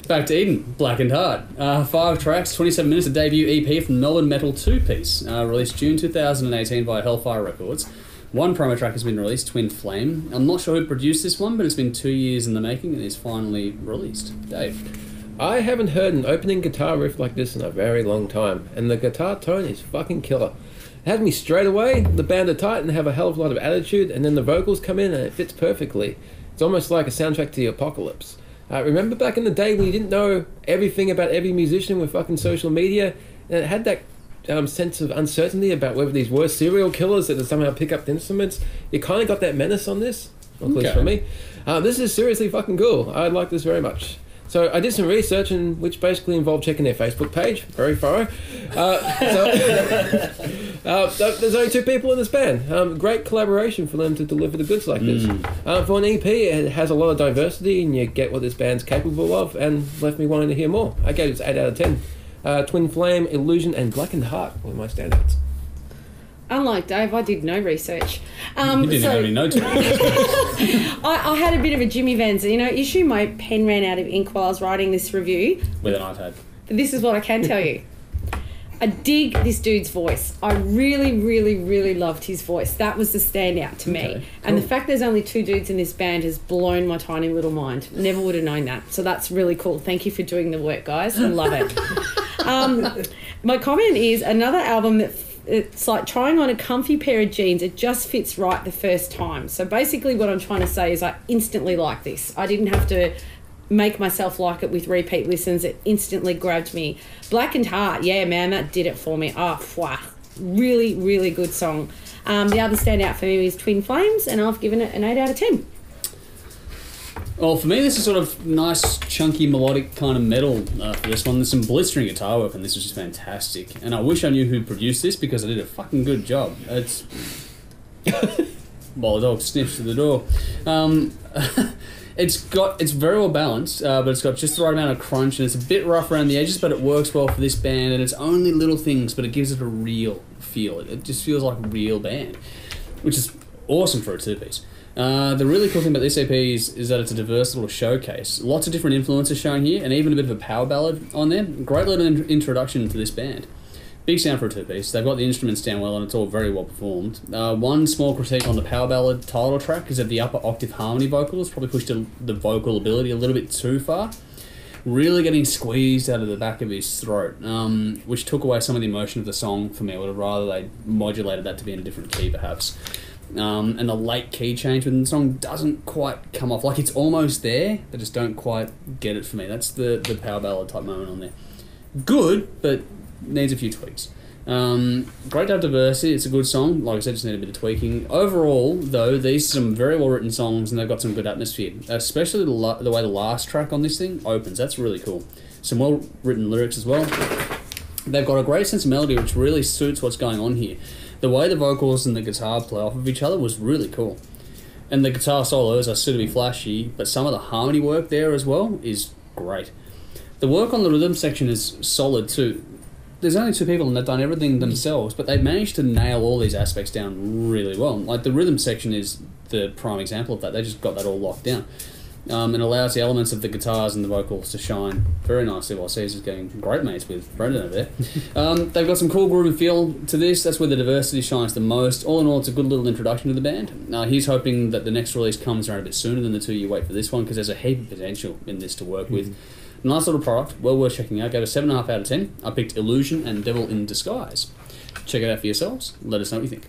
Back to Eden, Blackened. 5 tracks, 27 minutes, a debut EP from Melbourne metal two-piece, released June 2018 by Hellfire Records. One promo track has been released, Twin Flame. I'm not sure who produced this one, but it's been 2 years in the making and is finally released. Dave? I haven't heard an opening guitar riff like this in a very long time, and the guitar tone is fucking killer. It had me straight away. The band are tight and have a hell of a lot of attitude, and then the vocals come in and it fits perfectly. It's almost like a soundtrack to the apocalypse. Remember back in the day when you didn't know everything about every musician with fucking social media, and it had that sense of uncertainty about whether these were serial killers that somehow pick up the instruments? You kind of got that menace on this, at least for me. This is seriously fucking cool. I like this very much. So I did some research, which basically involved checking their Facebook page, very thorough. There's only 2 people in this band. Great collaboration for them to deliver the goods like this. For an EP, it has a lot of diversity, and you get what this band's capable of, and left me wanting to hear more. I gave it 8 out of 10. Twin Flame, Illusion, and Blackened Heart were my standouts. Unlike Dave, I did no research. You didn't have any notes. I had a bit of a Jimmy Vanza. Issue my pen ran out of ink while I was writing this review. With an iPad. But this is what I can tell you. I dig this dude's voice. I really, really, really loved his voice. That was the standout to me. Okay, cool. And the fact there's only 2 dudes in this band has blown my tiny little mind. Never would have known that. So that's really cool. Thank you for doing the work, guys. I love it. My comment is another album that it's like trying on a comfy pair of jeans. It just fits right the first time. So basically what I'm trying to say is I instantly like this. I didn't have to make myself like it with repeat listens. It instantly grabbed me. Blackened Heart, yeah, man, that did it for me. Wow. Really, really good song. The other standout for me is Twin Flames, and I've given it an 8 out of 10. Well, for me, this is sort of nice, chunky, melodic kind of metal for this one. There's some blistering guitar work, and this is just fantastic. And I wish I knew who produced this, because I did a fucking good job. It's... While the dog sniffs to the door. It's very well balanced, but it's got just the right amount of crunch, and it's a bit rough around the edges, but it works well for this band, and it's only little things, but it gives it a real feel. It just feels like a real band, which is awesome for a two-piece. The really cool thing about this EP is that it's a diverse little showcase. Lots of different influences shown here, and even a bit of a power ballad on there. Great little introduction to this band. Big sound for a two-piece. They've got the instruments down well, and it's all very well performed. One small critique on the power ballad title track is that the upper octave harmony vocals probably pushed the vocal ability a little bit too far. Really getting squeezed out of the back of his throat, which took away some of the emotion of the song for me. I would have rather they modulated that to be in a different key, perhaps. And the late key change within the song doesn't quite come off. Like, it's almost there, they just don't quite get it for me. That's the power ballad type moment on there. Good, but needs a few tweaks. Great to have diversity. It's a good song. Like I said, just need a bit of tweaking. Overall, though, these are some very well written songs, and they've got some good atmosphere. Especially the way the last track on this thing opens. That's really cool. Some well written lyrics as well. They've got a great sense of melody, which really suits what's going on here. The way the vocals and the guitar play off of each other was really cool. And the guitar solos are suitably flashy, but some of the harmony work there as well is great. The work on the rhythm section is solid too. There's only 2 people and they've done everything themselves, but they've managed to nail all these aspects down really well. Like, the rhythm section is the prime example of that. They just got that all locked down. It allows the elements of the guitars and the vocals to shine very nicely while Caesar's getting great mates with Brendan over there. They've got some cool groove and feel to this. That's where the diversity shines the most. All in all, it's a good little introduction to the band. He's hoping that the next release comes around a bit sooner than the 2-year wait for this one, because there's a heap of potential in this to work with. Nice little product, well worth checking out. Gave it 7.5 out of 10. I picked Illusion and Devil in Disguise. Check it out for yourselves. Let us know what you think.